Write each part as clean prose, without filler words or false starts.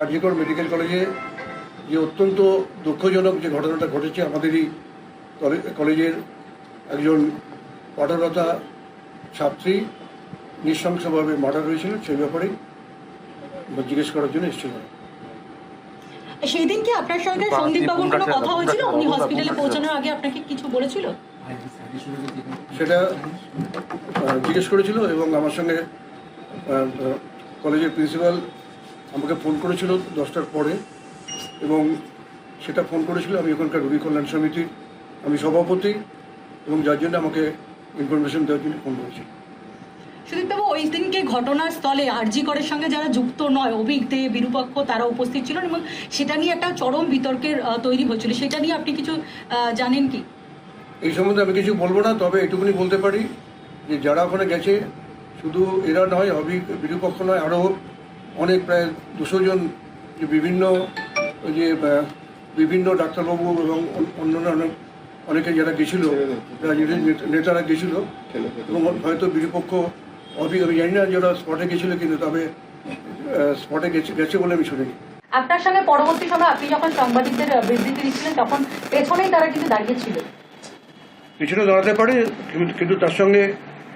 কার্যকর মেডিকেল কলেজে যে অত্যন্ত দুঃখজনক যে ঘটনাটা ঘটেছে, আমাদেরই কলেজের একজন পাঠরতা ছাত্রী নৃশংসভাবে মার্ডার হয়েছিল, সেই ব্যাপারেই জিজ্ঞেস করার জন্য এসেছিল। সেই দিন কি আপনার সঙ্গে সন্দীপ বাবুর কোনো কথা হয়েছিল? উনি হসপিটালে পৌঁছানোর আগে আপনাকে কিছু বলেছিল? সেটা জিজ্ঞেস করেছিল এবং আমার সঙ্গে কলেজের প্রিন্সিপাল আমাকে ফোন করেছিল 10টার পরে, এবং সেটা ফোন করেছিল আমি ওখানকার রোগী কল্যাণ সমিতির আমি সভাপতি, এবং যার জন্য আমাকে ইনফরমেশন দেওয়ার জন্য ফোন করেছিল। সুদীপবাবু, ওই দিনকে ঘটনাস্থলে আরজি করের সঙ্গে যারা যুক্ত নয়, অভিক দে, বিরূপাক্ষ, তারা উপস্থিত ছিলেন এবং সেটা নিয়ে একটা চরম বিতর্কের তৈরি হয়েছিল। সেটা নিয়ে আপনি কিছু জানেন কি? এই সম্বন্ধে আমি কিছু বলবো না, তবে এটুকুনি বলতে পারি যে যারা ওখানে গেছে শুধু এরা নয়, অভিক বিরূপক্ষ নয়, আরও অনেক প্রায় 200 জন যে বিভিন্ন ডাক্তারবাবু এবং অন্যান্য অনেকে যারা গেছিল, নেতারা গেছিল, এবং হয়তো বিরূপক্ষ অভিক আমি জানি না যারা স্পটে গেছিল, কিন্তু তবে স্পটে গেছে বলে আমি শুনিনি। আপনার সঙ্গে পরবর্তী সময় আপনি যখন সাংবাদিকদের বিবৃতি দিচ্ছিলেন তখন পেছনেই তারা কিন্তু দাঁড়িয়েছিল। পিছনে দাঁড়াতে পারে, কিন্তু তার সঙ্গে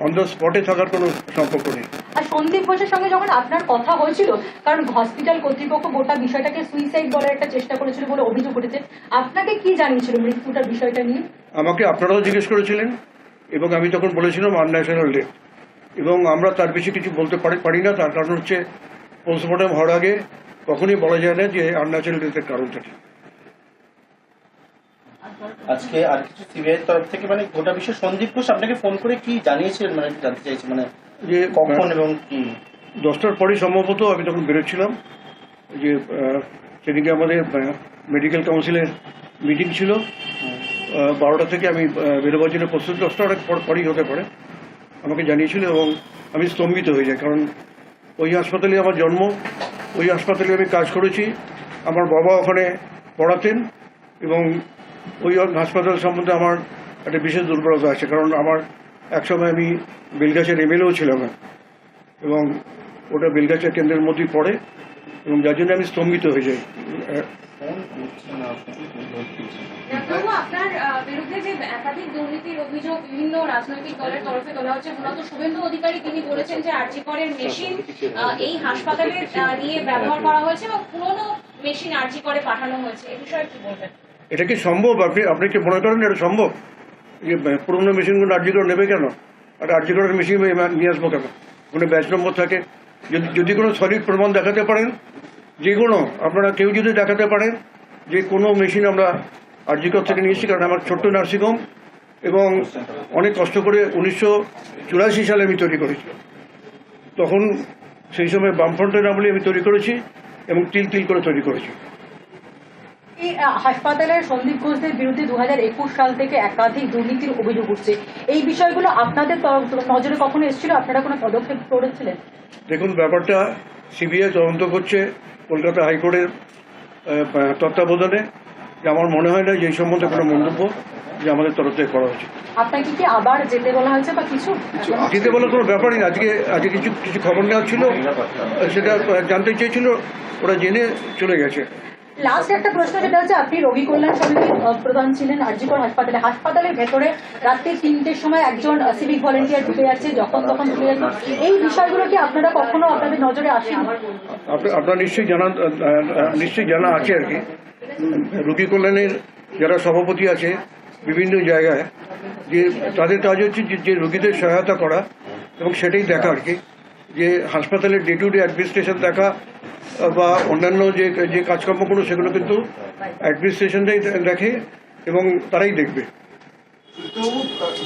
অন দ্য স্পটে থাকার কোনো সম্পর্ক নেই। আর সন্দীপ ঘোষের সঙ্গে যখন আপনার কথা হয়েছিল, কারণ হসপিটাল কর্তৃপক্ষ গোটা বিষয়টাকে সুইসাইড বলার একটা চেষ্টা করেছিল বলে অভিযোগ উঠেছে, আপনাকে কি জানিয়েছিল মৃত্যুটার বিষয়টা নিয়ে? আমাকে আপনারাও জিজ্ঞেস করেছিলেন এবং আমি তখন বলেছিলাম আনন্যাশনাল ডেথ, এবং আমরা তার বেশি কিছু বলতে পারি না। তার কারণ হচ্ছে পোস্টমর্টম হওয়ার আগে কখনই বলা যায় না যে আনন্যাশনাল ডেথের কারণটা কি। আজকে আর কিছু সিবিআই তরফ থেকে মানে গোটা বিষয়ে সন্দীপ ঘোষ আপনাকে ফোন করে কি জানিয়েছিলেন, মানে জানতে চাইছি মানে যে কখন এবং কি? 10টার পরেই সম্ভবত আমি তখন বেরোচ্ছিলাম, যে সেদিকে আমাদের মেডিকেল কাউন্সিলের মিটিং ছিল 12টা থেকে আমি বেরোবার জন্য প্রস্তুত। 10টার পরেই হতে পারে আমাকে জানিয়েছিল, এবং আমি স্তম্ভিত হয়ে যাই, কারণ ওই হাসপাতালে আমার জন্ম, ওই হাসপাতালে আমি কাজ করেছি, আমার বাবা ওখানে পড়াতেন, এবং ওই হাসপাতাল সম্বন্ধে আমার একটা বিশেষ দুর্বলতা আছে, কারণ আমার একসময় আমি বেলগাছের এমএলএও ছিলাম, এবং ওটা বেলগাছের কেন্দ্রের মধ্যেই পড়ে, এবং যার জন্য আমি স্তম্ভিত হয়ে যাই। আপনার বিরুদ্ধে যে একাধিক দুর্নীতির অভিযোগ বিভিন্ন রাজনৈতিক দলের তরফে তোলা হচ্ছে, মূলত শুভেন্দু অধিকারী তিনি বলেছেন যে আরজি করের মেশিন এই হাসপাতালে নিয়ে ব্যবহার করা হয়েছে এবং পুরনো মেশিন আরজি করে পাঠানো হয়েছে, এই বিষয়ে কি বলবেন? এটা কি সম্ভব? আপনি কি মনে করেন এটা সম্ভব যে পুরোনো মেশিনগুলো আরজি করে নেবে কেন? আর আরজি করার মেশিন নিয়ে আসবো কেন? কোনো ব্যাচ নম্বর থাকে, যদি কোনো সলিড প্রমাণ দেখাতে পারেন, যে কোনো আপনারা কেউ যদি দেখাতে পারেন যে কোনো মেশিন আমরা আরজিকর থেকে নিয়েছি, কারণ আমার ছোট্ট নার্সিংহোম, এবং অনেক কষ্ট করে 1984 সালে আমি তৈরি করেছি, তখন সেই সময় বামফ্রন্টের আমলে আমি তৈরি করেছি এবং তিল করে তৈরি করেছি। এই হাসপাতালের সন্দীপ ঘোষদের বিরুদ্ধে 2021 সাল থেকে একাধিক দুর্নীতির অভিযোগ উঠছে, এই বিষয়গুলো আপনাদের নজরে কখনো এসেছিল? আপনারা কোনো পদক্ষেপ করেছিলেন? দেখুন, ব্যাপারটা সিবিআই তদন্ত করছে কলকাতা হাইকোর্টের তত্ত্বাবধানে। আমার মনে হয় না যে এই সম্বন্ধে কোনো মন্তব্য যে আমাদের তরফ থেকে করা উচিত। আপনাকে কি আবার যেতে বলা হয়েছে বা কিছু? যেতে বলার কোনো ব্যাপারই না। আজকে কিছু খবর নেওয়া ছিল, সেটা জানতে চেয়েছিল, ওরা জেনে চলে গেছে। লাস্ট একটা প্রশ্ন, যেটা হচ্ছে আপনি রোগী কল্যাণ সমিতির প্রধান ছিলেন আরজিকর হাসপাতালের ভেতরে রাত্রি 3টের সময় একজন সিভিক ভলেন্টিয়ার ঢুকে যাচ্ছে, যখন তখন ঢুকে যাচ্ছে, এই বিষয়গুলো কি আপনারা কখনো আপনাদের নজরে আসেন? আপনার নিশ্চয়ই জানা আছে আর কি। রোগী কল্যাণের যারা সভাপতি আছে বিভিন্ন জায়গায়, যে তাদের কাজ হচ্ছে যে রোগীদের সহায়তা করা, এবং সেটাই দেখা আর কি, যে হাসপাতালের ডে টু ডে অ্যাডমিনিস্ট্রেশন দেখা বা অন্যান্য যে কাজকর্মগুলো, সেগুলো কিন্তু অ্যাডমিনিস্ট্রেশনটাই দেখে এবং তারাই দেখবে।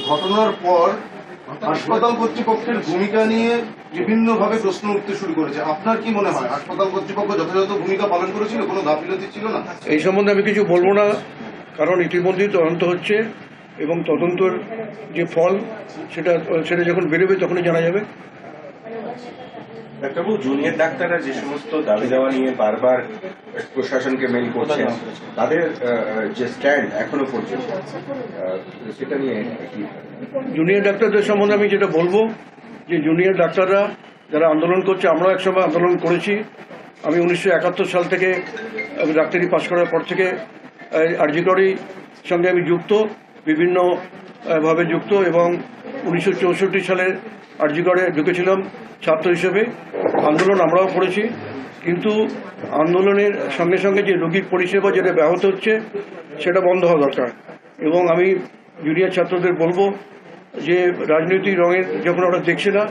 ঘটনার পর হাসপাতাল কর্তৃপক্ষের ভূমিকা নিয়ে বিভিন্নভাবে প্রশ্ন উঠতে শুরু করেছে। আপনার কি মনে হয় হাসপাতাল কর্তৃপক্ষ যথাযথ ভূমিকা পালন করেছিল, কোনো গাফিলতি ছিল না? এই সম্বন্ধে আমি কিছু বলবো না, কারণ ইতিমধ্যেই তদন্ত হচ্ছে, এবং তদন্তের যে ফল সেটা যখন বেরোবে তখনই জানা যাবে। ডাক্তারবাবু, জুনিয়র ডাক্তাররা যে সমস্ত দাবি দেওয়া নিয়ে বারবার প্রশাসনকে মেইল করছেন, তাদের যে স্ট্যান্ড এখনো পর্যন্ত, সেটা নিয়ে কি? জুনিয়র ডাক্তারদের সম্বন্ধে আমি যেটা বলবো, যে জুনিয়র ডাক্তাররা যারা আন্দোলন করছে, আমরাও একসময় আন্দোলন করেছি, আমি 1971 সাল থেকে ডাক্তারি পাশ করার পর থেকে আরজি করের সঙ্গে আমি যুক্ত, বিভিন্ন ভাবে যুক্ত, এবং 1964 সালে আরজি করে ঢুকেছিলাম ছাত্র হিসেবে। আন্দোলন আমরাও করেছি, কিন্তু আন্দোলনের সঙ্গে সঙ্গে যে রোগীর পরিষেবা যেটা ব্যাহত হচ্ছে সেটা বন্ধ হওয়া দরকার। এবং আমি জুনিয়র ছাত্রদের বলবো যে রাজনৈতিক রঙের যখন ওরা দেখছে না,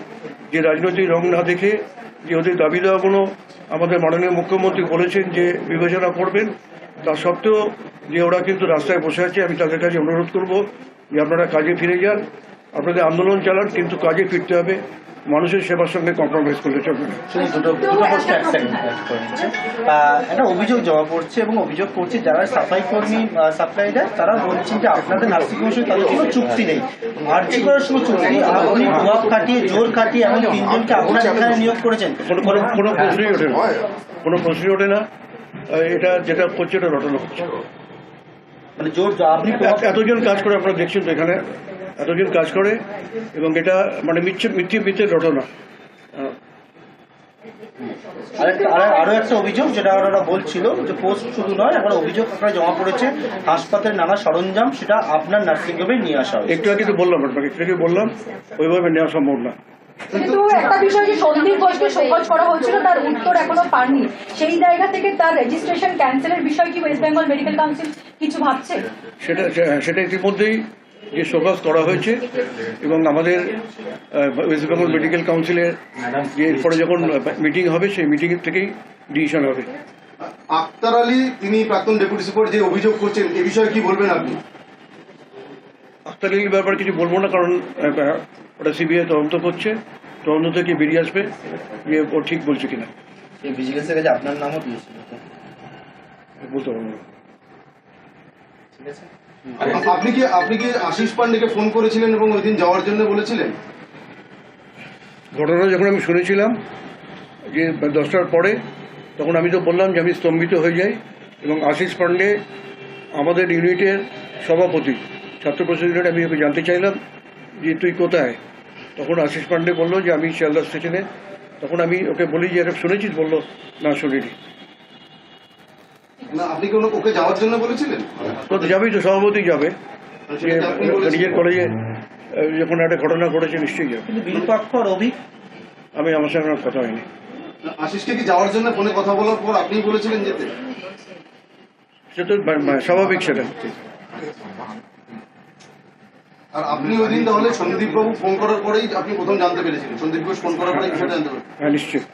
যে রাজনৈতিক রং না দেখে যে ওদের দাবি দেওয়াগুলো আমাদের মাননীয় মুখ্যমন্ত্রী বলেছেন যে বিবেচনা করবেন, তা সত্ত্বেও যে ওরা কিন্তু রাস্তায় বসে আছে, আমি তাদের কাছে অনুরোধ করব যে আপনারা কাজে ফিরে যান, আপনাদের আন্দোলন চালান, কিন্তু কাজে ফিরতে হবে, মানুষের সেবার সঙ্গে কম্প্রোমাইজ করলে চলবে না। দুটো প্রশ্ন এক সেকেন্ড করে নিচ্ছে। একটা অভিযোগ জমা পড়ছে এবং অভিযোগ করছে যারা সাফাই কর্মী সাপ্লাই দেয় তারা বলছেন যে আপনাদের নার্সিংহোমের সঙ্গে তাদের কোনো চুক্তি নেই, আরজি করার সঙ্গে চুক্তি নেই, আপনি প্রভাব খাটিয়ে জোর খাটিয়ে এমন 3 জনকে আপনারা এখানে নিয়োগ করেছেন। কোনো প্রশ্নই ওঠে না, কোনো প্রশ্নই ওঠে না। এটা যেটা করছে এটা রটনা হচ্ছে। মানে জোর আপনি এতজন কাজ করে, আপনারা দেখছেন তো এখানে এতজন কাজ করে, এবং এটা মানে মিথ্যে রটনা। আরো একটা অভিযোগ যেটা ওরা বলছিল যে পোস্ট শুধু নয়, এখন অভিযোগ আপনারা জমা পড়েছে হাসপাতালের নানা সরঞ্জাম সেটা আপনার নার্সিংহোমে নিয়ে আসা হয়। একটু আগে তো বললাম, আপনাকে একটু আগে বললাম, ওইভাবে নেওয়া সম্ভব না। কিন্তু একটা বিষয় যে সন্দীপ ঘোষকে শোকজ করা হচ্ছিল, তার উত্তর এখনো পাননি, সেই জায়গা থেকে তার রেজিস্ট্রেশন ক্যান্সেলের বিষয় কি ওয়েস্ট বেঙ্গল মেডিকেল কাউন্সিল কিছু ভাবছে? সেটা ইতিমধ্যেই যে শোকজ করা হয়েছে, এবং আমাদের ওয়েস্ট বেঙ্গল মেডিকেল কাউন্সিলের যে এরপরে যখন মিটিং হবে সেই মিটিং থেকেই ডিসিশন হবে। আক্তার আলী তিনি প্রাক্তন ডেপুটি সুপার যে অভিযোগ করছেন এ বিষয়ে কি বলবেন আপনি? আক্তার আলীর ব্যাপারে কিছু বলবো না, কারণ ওটা সিবিআই তদন্ত করছে, তদন্ত থেকে বেরিয়ে আসবে যে ও ঠিক বলছে কিনা। ভিজিলেন্সের কাছে আপনার নামও দিয়েছিল, বলতে পারবো না। ঠিক আছে। আপনি কি আশিস পান্ডেকে ফোন করেছিলেন এবং ওই দিন যাওয়ার জন্য বলেছিলেন? ঘটনা যখন আমি শুনেছিলাম যে 10টার পরে, তখন আমি তো বললাম যে আমি স্তম্ভিত হয়ে যাই, এবং আশিস পান্ডে আমাদের ইউনিটের সভাপতি, ছাত্র পরিষদ ইউনিট, আমি ওকে জানতে চাইলাম যে তুই কোথায়। তখন আশিস পান্ডে বললো যে আমি শিয়ালদা স্টেশনে। তখন আমি ওকে বলি যে এটা শুনেছিস? বললো না, শুনিনি। না, আপনি কি ওকে যাওয়ার জন্য বলেছিলেন? তো যাবেই, তো সভাপতি যাবে, নিজের কলেজে যখন একটা ঘটনা ঘটেছে নিশ্চয়ই যাবে। কিন্তু বিরূপাক্ষ আর অভিক আমার সঙ্গে কোনো কথা হয়নি। আশিসকে কি যাওয়ার জন্য ফোনে কথা বলার পর আপনি বলেছিলেন যেতে? সে তো স্বাভাবিক সেটা। আর আপনি ওই দিন তাহলে সন্দীপ বাবু ফোন করার পরেই আপনি প্রথম জানতে পেরেছিলেন? সন্দীপ ঘোষ ফোন করার পরেই বিষয়টা জানতে পেরেছেন? হ্যাঁ, নিশ্চয়ই।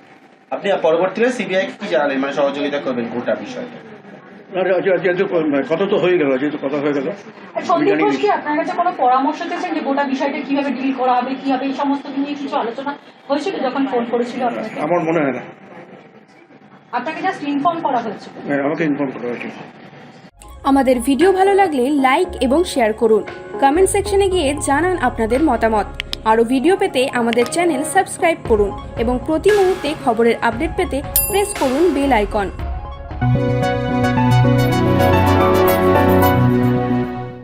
আপনি পরবর্তীতে সিবিআই কি জানালেন, মানে সহযোগিতা করবেন গোটা বিষয়টা? যেহেতু কথা তো হয়ে গেল, যেহেতু কথা হয়ে গেল, সন্দীপ ঘোষ কি আপনার কাছে কোনো পরামর্শ দিয়েছেন যে গোটা বিষয়টা কিভাবে ডিল করা হবে, কি হবে, এই সমস্ত নিয়ে কিছু আলোচনা হয়েছিল যখন ফোন করেছিল আপনাকে? আমার মনে হয় না। আপনাকে জাস্ট ইনফর্ম করা হয়েছিল? আমাকে ইনফর্ম করা হয়েছে। আমাদের ভিডিও ভালো লাগলে লাইক এবং শেয়ার করুন, কমেন্ট সেকশনে গিয়ে জানান আপনাদের মতামত। আরও ভিডিও পেতে আমাদের চ্যানেল সাবস্ক্রাইব করুন এবং প্রতি মুহূর্তে খবরের আপডেট পেতে প্রেস করুন বেল আইকন।